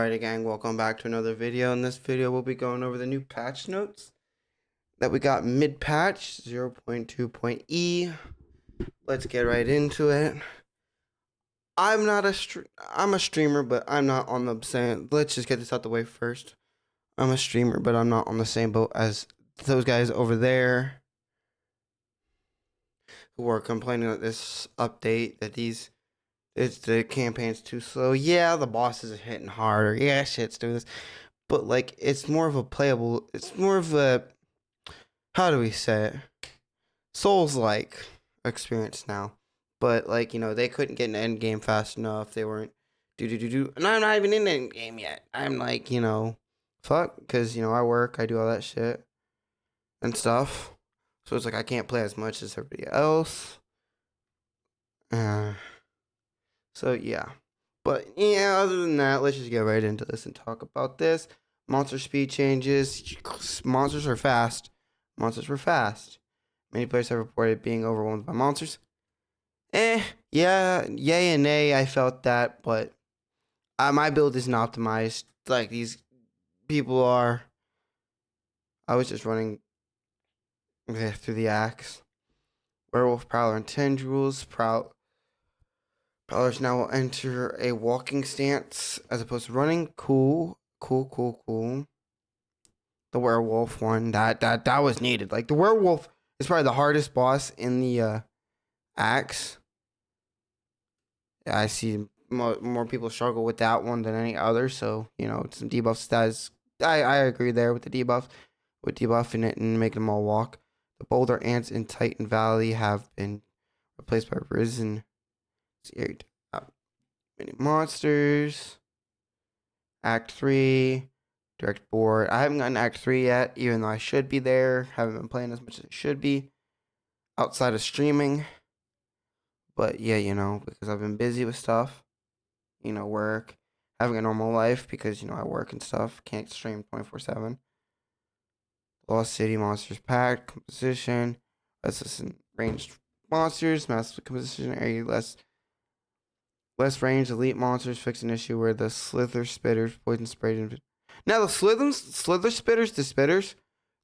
Alrighty gang, welcome back to another video. In this video we'll be going over the new patch notes that we got mid-patch 0.2.e. Let's get right into it. I'm a streamer, but I'm not on the same. Let's just get this out the way first. I'm a streamer, but I'm not on the same boat as those guys over there who are complaining that this update that the campaign's too slow. Yeah, the bosses are hitting harder. Yeah, shit's doing this. But like it's more of a how do we say it? Souls-like experience now. But like, they couldn't get an end game fast enough. They weren't do. And I'm not even in the end game yet. I'm like, fuck, because I work, I do all that shit and stuff. So it's like I can't play as much as everybody else. So yeah. But yeah, other than that, let's just get right into this and talk about this. Monster speed changes. Monsters are fast. Monsters were fast. Many players have reported being overwhelmed by monsters. Yeah, yay and nay, I felt that, but my build isn't optimized like these people are. I was just running through the axe. Werewolf, Prowler, and Tendrils. Prowlers now will enter a walking stance as opposed to running. Cool. The werewolf one, that was needed. Like the werewolf is probably the hardest boss in the axe. I see more people struggle with that one than any other. So some debuffs. I agree there with the debuff, with debuffing it and making them all walk. The boulder ants in Titan Valley have been replaced by risen mini monsters. Act 3. Direct board. I haven't gotten Act 3 yet, even though I should be there. Haven't been playing as much as I should be outside of streaming. But yeah, because I've been busy with stuff, work, having a normal life because, I work and stuff. Can't stream 24/7. Lost City Monsters Pack, composition, assistant ranged monsters, massive composition area, less range, elite monsters, fix an issue where the slither spitters, poison sprayed. Now the slither spitters, the spitters,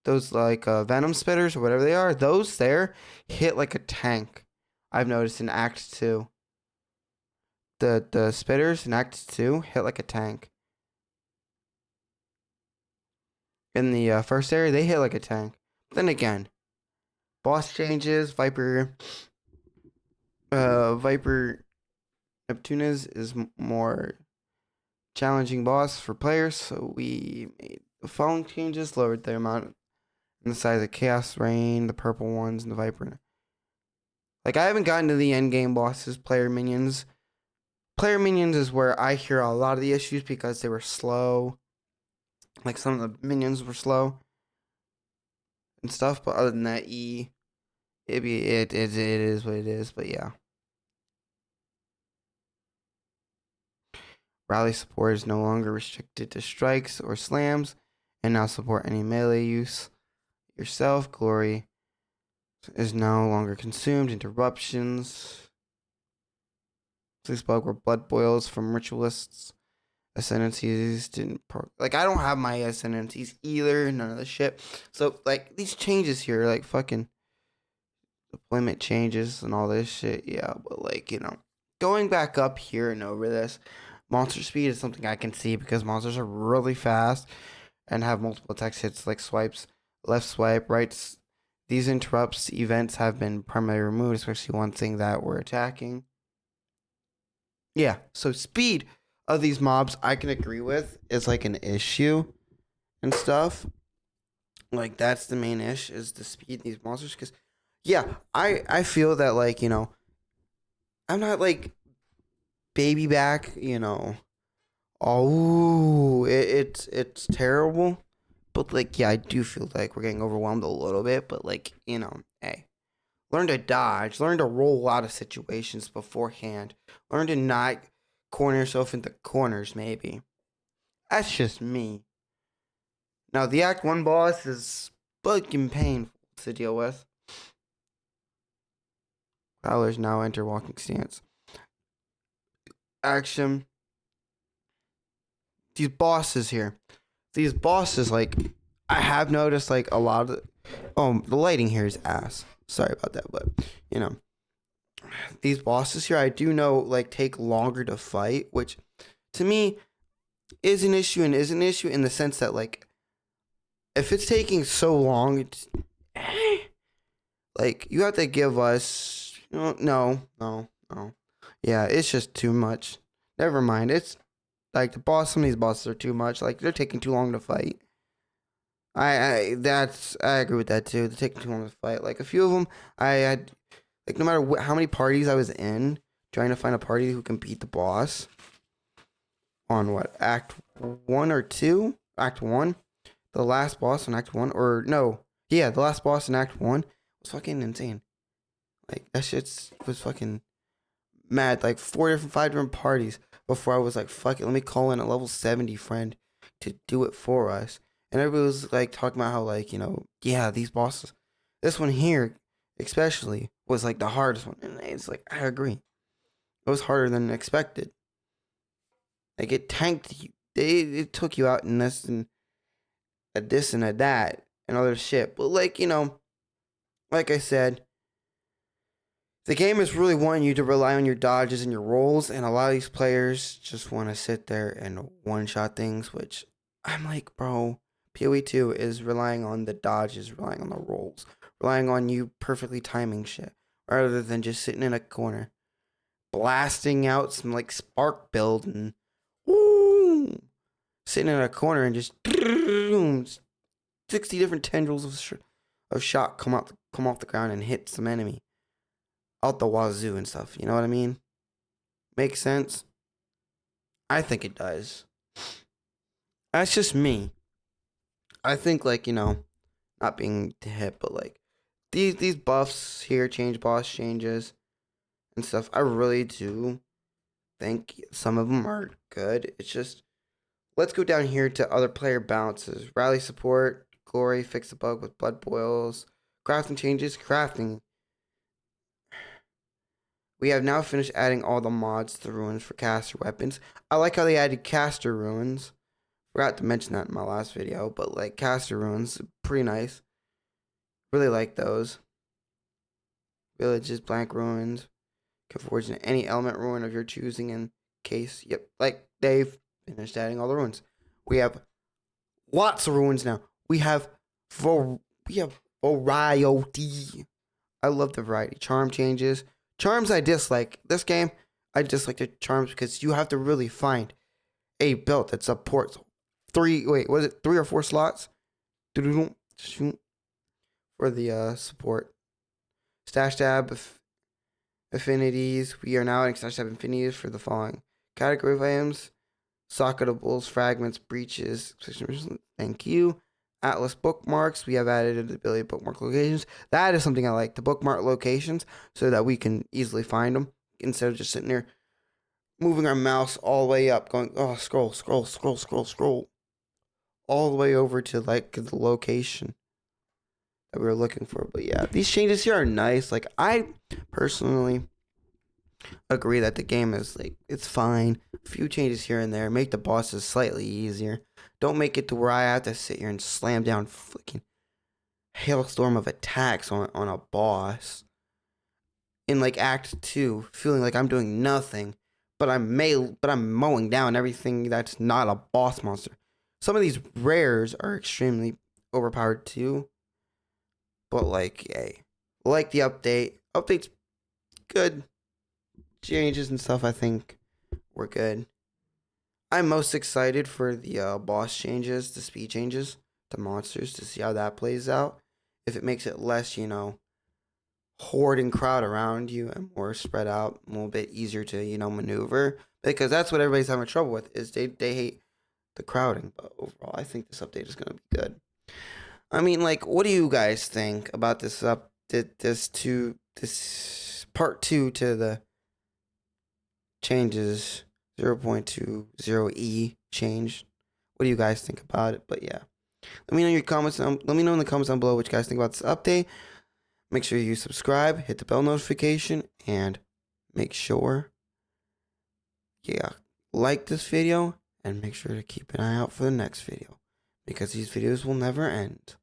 those like venom spitters or whatever they are, those there hit like a tank. I've noticed in Act 2. The spitters in Act 2 hit like a tank. In the first area, they hit like a tank. But then again, boss changes. Viper Neptunus is more challenging boss for players, so we made the following changes: lowered the amount and the size of Chaos Rain, the purple ones, and the Viper. Like, I haven't gotten to the end game bosses, player minions. Player minions is where I hear a lot of the issues because they were slow. Like, some of the minions were slow and stuff, but other than that, it is what it is, but yeah. Rally support is no longer restricted to strikes or slams, and now support any melee use. Yourself, glory is no longer consumed. Interruptions. Please bug where blood boils from ritualists. Ascendancies didn't I don't have my ascendancies either. None of the shit. So like these changes here, like fucking deployment changes and all this shit. Yeah, but like going back up here and over this. Monster speed is something I can see because monsters are really fast and have multiple text hits like swipes, left swipe, right. These interrupts events have been permanently removed, especially one thing that we're attacking. Yeah, so speed of these mobs I can agree with is like an issue and stuff. Like that's the main issue is the speed of these monsters because yeah, I feel that like, I'm not like baby back, oh, it's terrible. But like, yeah, I do feel like we're getting overwhelmed a little bit. But like, hey, learn to dodge, learn to roll out of situations beforehand, learn to not corner yourself into corners. Maybe that's just me. Now the Act 1 boss is fucking painful to deal with. Prowlers now enter walking stance. Action. these bosses here. These bosses, like, I have noticed, like, a lot of the lighting here is ass. Sorry about that, but, you know, these bosses here, I do know, like, take longer to fight, which, to me, is an issue and is an issue in the sense that, like, if it's taking so long, it's, like, you have to give us, no. Yeah, it's just too much. Never mind. It's, like, some of these bosses are too much. Like, they're taking too long to fight. I agree with that too. They're taking too long to fight. Like, a few of them, I had, like, no matter how many parties I was in, trying to find a party who can beat the boss on what, Act 1 or 2? Act 1? The last boss in Act 1? Or, no. Yeah, the last boss in Act 1 was fucking insane. Like, that shit was fucking mad. Like, 5 different parties before I was like, fuck it, let me call in a level 70 friend to do it for us. And everybody was, like, talking about how, like, yeah, these bosses, this one here especially was, like, the hardest one. And it's like, I agree. It was harder than expected. Like, it tanked you. It took you out in this and a this and a that and other shit. But, like, like I said, the game is really wanting you to rely on your dodges and your rolls, and a lot of these players just want to sit there and one-shot things, which I'm like, bro, PoE2 is relying on the dodges, relying on the rolls, relying on you perfectly timing shit, rather than just sitting in a corner, blasting out some, like, spark build and woo, sitting in a corner and just 60 different tendrils of shot come off the ground and hit some enemy out the wazoo and stuff. You know what I mean? Makes sense? I think it does. That's just me. I think, like, not being hip, but, like, these buffs here, boss changes and stuff, I really do think some of them are good. It's just, let's go down here to other player balances. Rally support, glory, fix the bug with blood boils, crafting changes, crafting. We have now finished adding all the mods to the ruins for caster weapons. I like how they added caster ruins. Forgot to mention that in my last video, but, like, caster ruins, pretty nice. Really like those. Villages, blank ruins. Can forge in any element ruin of your choosing in case. Yep, like, they've finished adding all the ruins. We have lots of ruins now. We have variety. I love the variety. Charm changes. Charms I dislike. This game, I dislike the charms because you have to really find a belt that supports 3 or 4 slots? For the support. Stash tab affinities. We are now adding stash tab affinities for the following category of items: socketables, fragments, breaches. Thank you. Atlas bookmarks. We have added the ability to bookmark locations. That is something I like, to bookmark locations so that we can easily find them instead of just sitting there moving our mouse all the way up, going, oh, scroll, all the way over to, like, the location that we were looking for. But yeah, these changes here are nice. Like, I personally agree that the game is, like, it's fine. A few changes here and there. Make the bosses slightly easier. Don't make it to where I have to sit here and slam down freaking hailstorm of attacks on a boss in, like, Act 2, feeling like I'm doing nothing, but I'm mowing down everything that's not a boss monster. Some of these rares are extremely overpowered too, but, like, yay. Like the update. Update's good. Changes and stuff, I think, were good. I'm most excited for the boss changes, the speed changes to monsters, to see how that plays out. If it makes it less, horde and crowd around you and more spread out, a little bit easier to, maneuver. Because that's what everybody's having trouble with, is they hate the crowding. But overall, I think this update is going to be good. I mean, like, what do you guys think about this this part 2 to the changes 0.20E change? What do you guys think about it? But yeah, let me know in your comments. Let me know in the comments down below what you guys think about this update. Make sure you subscribe, hit the bell notification, and make sure, like this video and make sure to keep an eye out for the next video, because these videos will never end.